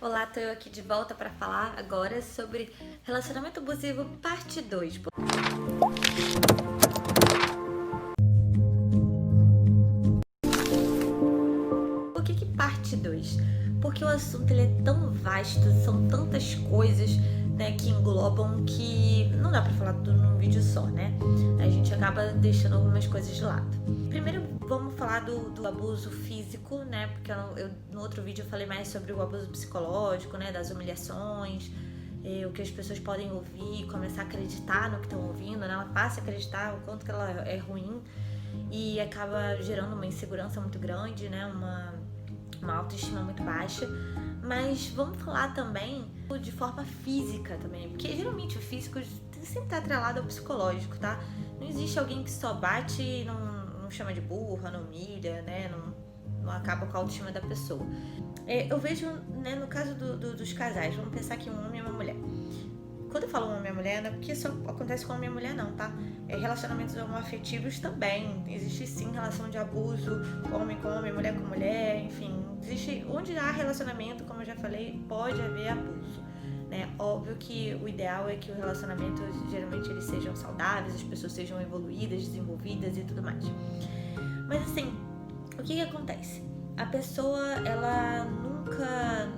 Olá, tô eu aqui de volta para falar agora sobre relacionamento abusivo parte 2. Por que parte 2? Porque o assunto ele é tão vasto, são tantas coisas, né, que englobam que não dá para falar tudo num vídeo só, né? A gente acaba deixando algumas coisas de lado. Primeiro vamos falar do abuso físico, né? Porque no outro vídeo eu falei mais sobre o abuso psicológico, né? Das humilhações, o que as pessoas podem ouvir, começar a acreditar no que estão ouvindo, né? Ela passa a acreditar o quanto que ela é ruim e acaba gerando uma insegurança muito grande, né? Uma autoestima muito baixa. Mas vamos falar também de forma física também, porque geralmente o físico sempre tá atrelado ao psicológico, tá? Não existe alguém que só bate e não chama de burra, não humilha, né? Não acaba com a autoestima da pessoa. Eu vejo, né, no caso dos casais, vamos pensar que um homem e uma mulher. Quando eu falo homem e mulher, não é porque só acontece com homem e mulher não, tá? Relacionamentos homoafetivos também. Existe sim relação de abuso, homem com homem, mulher com mulher, enfim. Existe, onde há relacionamento, como eu já falei, pode haver abuso, né? Óbvio que o ideal é que o relacionamento, geralmente, eles sejam saudáveis, as pessoas sejam evoluídas, desenvolvidas e tudo mais. Mas assim, o que acontece? A pessoa, ela nunca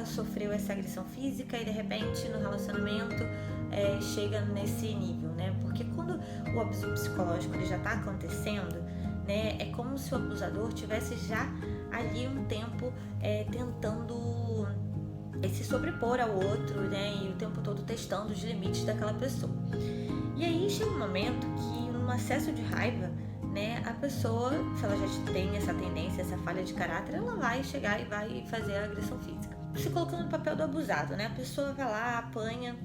sofreu essa agressão física e de repente no relacionamento chega nesse nível, né? Porque quando o abuso psicológico ele já tá acontecendo, né? É como se o abusador tivesse já ali um tempo tentando se sobrepor ao outro, né? E o tempo todo testando os limites daquela pessoa. E aí chega um momento que, num acesso de raiva, né, a pessoa, se ela já tem essa tendência, essa falha de caráter, ela vai chegar e vai fazer a agressão física. Se colocando no papel do abusado, né? A pessoa vai lá, apanha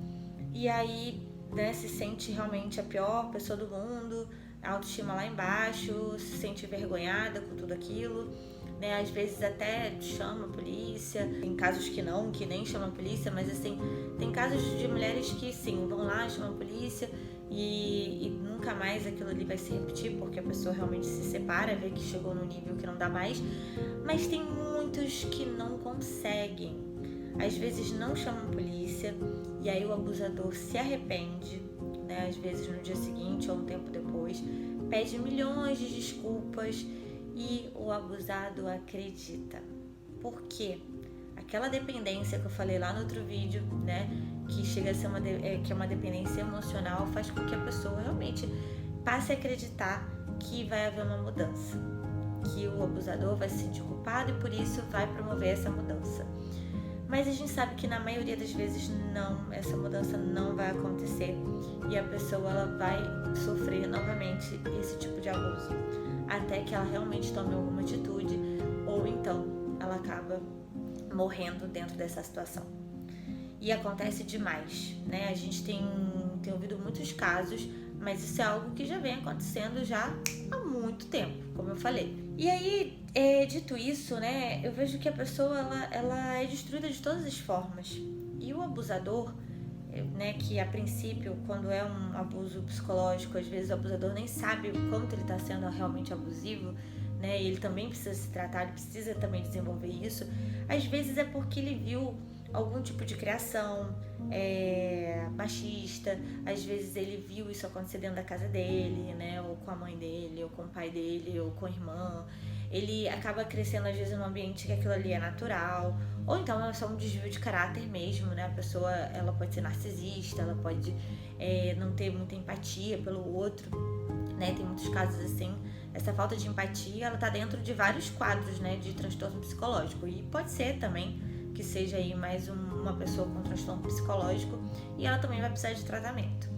e aí, né, se sente realmente a pior pessoa do mundo, a autoestima lá embaixo, se sente envergonhada com tudo aquilo, né? Às vezes até chama a polícia, tem casos que nem chamam a polícia, mas assim, tem casos de mulheres que sim, vão lá, chamam a polícia e nunca mais aquilo ali vai se repetir, porque a pessoa realmente se separa, vê que chegou no nível que não dá mais, mas tem muitos que não conseguem, às vezes não chamam a polícia e aí o abusador se arrepende, né? Às vezes no dia seguinte ou um tempo depois, pede milhões de desculpas e o abusado acredita. Por quê? Aquela dependência que eu falei lá no outro vídeo, né, que chega a ser que é uma dependência emocional, faz com que a pessoa realmente passe a acreditar que vai haver uma mudança, que o abusador vai se sentir culpado e por isso vai promover essa mudança. Mas a gente sabe que na maioria das vezes não, essa mudança não vai acontecer e a pessoa ela vai sofrer novamente esse tipo de abuso, até que ela realmente tome alguma atitude ou então ela acaba morrendo dentro dessa situação. E acontece demais, né? A gente tem ouvido muitos casos, mas isso é algo que já vem acontecendo já há muito tempo, como eu falei. E aí, dito isso, né, eu vejo que a pessoa ela é destruída de todas as formas. E o abusador, né, que a princípio, quando é um abuso psicológico, às vezes o abusador nem sabe o quanto ele está sendo realmente abusivo, né, e ele também precisa se tratar, ele precisa também desenvolver isso. Às vezes é porque ele viu algum tipo de criação machista, às vezes ele viu isso acontecer dentro da casa dele, né, ou com a mãe dele, ou com o pai dele, ou com a irmã. Ele acaba crescendo às vezes num ambiente que aquilo ali é natural, ou então é só um desvio de caráter mesmo, né? A pessoa ela pode ser narcisista, ela pode não ter muita empatia pelo outro, né? Tem muitos casos assim. Essa falta de empatia, ela tá dentro de vários quadros, né, de transtorno psicológico. E pode ser também que seja aí mais uma pessoa com transtorno psicológico e ela também vai precisar de tratamento,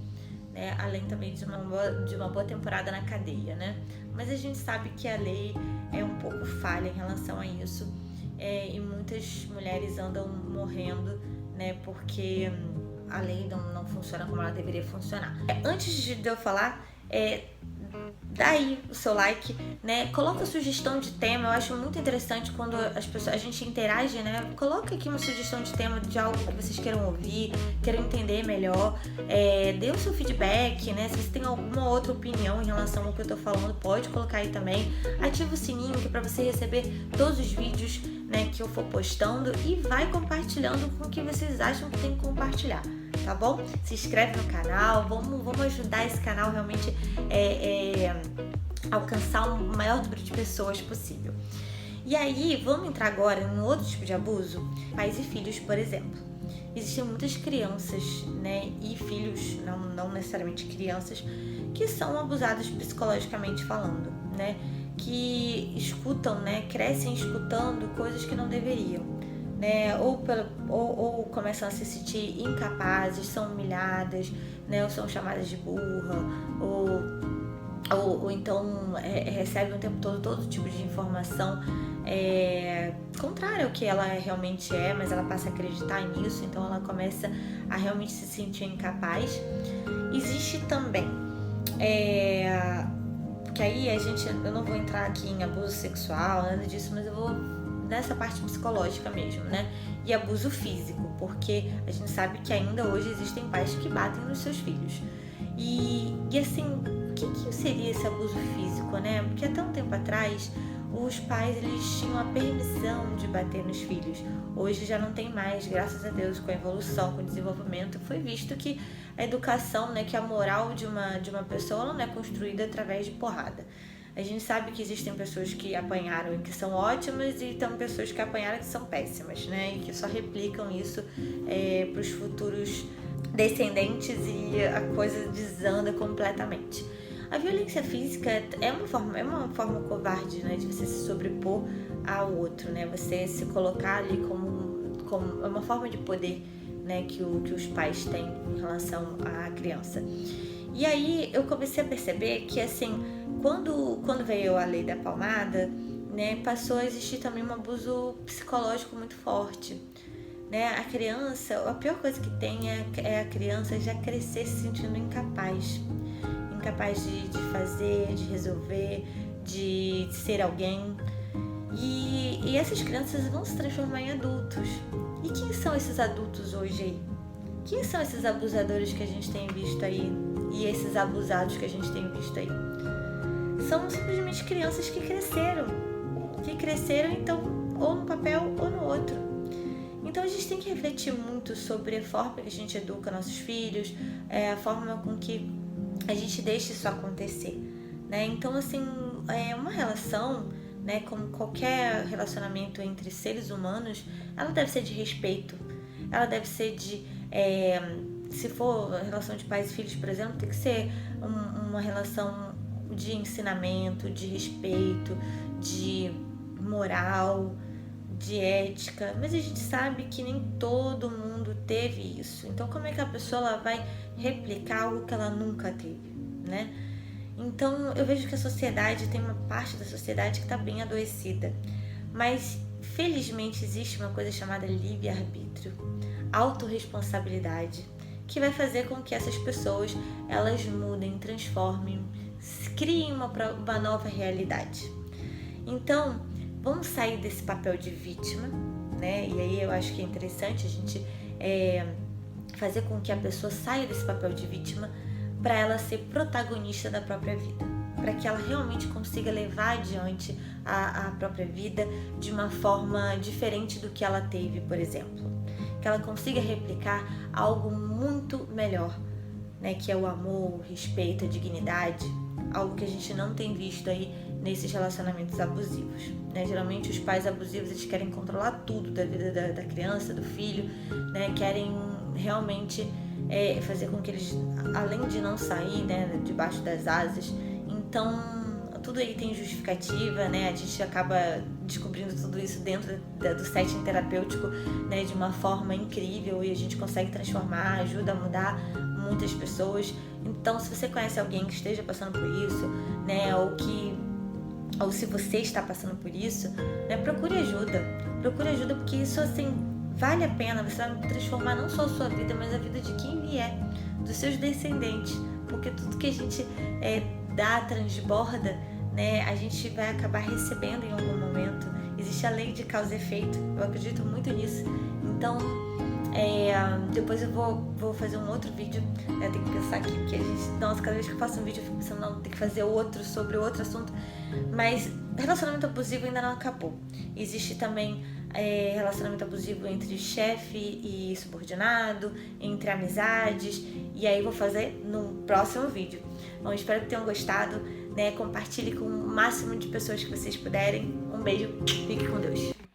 né? Além também de uma boa temporada na cadeia, né? Mas a gente sabe que a lei é um pouco falha em relação a isso e muitas mulheres andam morrendo, né? Porque a lei não funciona como ela deveria funcionar. Antes de eu falar dá aí o seu like, né? Coloca sugestão de tema. Eu acho muito interessante quando a gente interage, né? Coloca aqui uma sugestão de tema de algo que vocês queiram ouvir, queiram entender melhor. Dê o seu feedback, né? Se você tem alguma outra opinião em relação ao que eu tô falando, pode colocar aí também. Ativa o sininho que é pra você receber todos os vídeos, né, que eu for postando, e vai compartilhando com o que vocês acham que tem que compartilhar. Tá bom? Se inscreve no canal, vamos ajudar esse canal realmente alcançar o maior número de pessoas possível. E aí, vamos entrar agora em outro tipo de abuso, pais e filhos, por exemplo. Existem muitas crianças, né, e filhos, não necessariamente crianças, que são abusados psicologicamente falando, né, que escutam, né, crescem escutando coisas que não deveriam. Né, ou começam a se sentir incapazes, são humilhadas, né, ou são chamadas de burra, ou então recebem o tempo todo tipo de informação contrária ao que ela realmente é, mas ela passa a acreditar nisso, então ela começa a realmente se sentir incapaz. Existe também, porque aí eu não vou entrar aqui em abuso sexual, nada disso, mas eu vou nessa parte psicológica mesmo, né? E abuso físico, porque a gente sabe que ainda hoje existem pais que batem nos seus filhos. E assim, o que seria esse abuso físico, né? Porque até um tempo atrás, os pais, eles tinham a permissão de bater nos filhos. Hoje já não tem mais, graças a Deus, com a evolução, com o desenvolvimento, foi visto que a educação, né, que a moral de uma pessoa não é construída através de porrada. A gente sabe que existem pessoas que apanharam e que são ótimas, e tem pessoas que apanharam que são péssimas, né? E que só replicam isso para os futuros descendentes, e a coisa desanda completamente. A violência física é uma forma covarde, né, de você se sobrepor ao outro, né? Você se colocar ali como uma forma de poder, né, que os pais têm em relação à criança. E aí eu comecei a perceber que, assim, quando veio a lei da palmada, né, passou a existir também um abuso psicológico muito forte, né? A criança, a pior coisa que tem é a criança já crescer se sentindo incapaz de fazer, de resolver, de ser alguém. E essas crianças vão se transformar em adultos. E quem são esses adultos hoje aí? Quem são esses abusadores que a gente tem visto aí? E esses abusados que a gente tem visto aí? São simplesmente crianças que cresceram então, ou num papel ou no outro. Então a gente tem que refletir muito sobre a forma que a gente educa nossos filhos, a forma com que a gente deixa isso acontecer, né? Então, assim, uma relação, né, como qualquer relacionamento entre seres humanos, ela deve ser de respeito, ela deve ser de... se for relação de pais e filhos, por exemplo, tem que ser uma relação de ensinamento, de respeito, de moral, de ética, mas a gente sabe que nem todo mundo teve isso. Então, como é que a pessoa ela vai replicar algo que ela nunca teve, né? Então, eu vejo que a sociedade, tem uma parte da sociedade que está bem adoecida, mas felizmente existe uma coisa chamada livre-arbítrio, autorresponsabilidade, que vai fazer com que essas pessoas elas mudem, transformem, criem uma nova realidade. Então, vamos sair desse papel de vítima, né? E aí eu acho que é interessante a gente fazer com que a pessoa saia desse papel de vítima para ela ser protagonista da própria vida, para que ela realmente consiga levar adiante a própria vida de uma forma diferente do que ela teve, por exemplo. Que ela consiga replicar algo muito melhor, né? Que é o amor, o respeito, a dignidade, algo que a gente não tem visto aí nesses relacionamentos abusivos, né? Geralmente os pais abusivos, eles querem controlar tudo da vida da criança, do filho, né? Querem realmente fazer com que eles, além de não sair, né, debaixo das asas, então tudo aí tem justificativa, né? A gente acaba descobrindo tudo isso dentro do setting terapêutico, né, de uma forma incrível, e a gente consegue transformar, ajuda a mudar muitas pessoas. Então, se você conhece alguém que esteja passando por isso, né, ou se você está passando por isso, né, procure ajuda, porque isso, assim, vale a pena. Você vai transformar não só a sua vida, mas a vida de quem vier, dos seus descendentes, porque tudo que a gente dá, transborda, né, a gente vai acabar recebendo em algum momento. Existe a lei de causa e efeito, eu acredito muito nisso. Então, depois eu vou fazer um outro vídeo, né? Tem que pensar aqui, porque a gente, nossa, cada vez que eu faço um vídeo eu fico pensando, não, tem que fazer outro sobre outro assunto. Mas relacionamento abusivo ainda não acabou. Existe também relacionamento abusivo entre chefe e subordinado, entre amizades, e aí vou fazer no próximo vídeo. Bom, espero que tenham gostado, né? Compartilhe com o máximo de pessoas que vocês puderem. Um beijo, fique com Deus.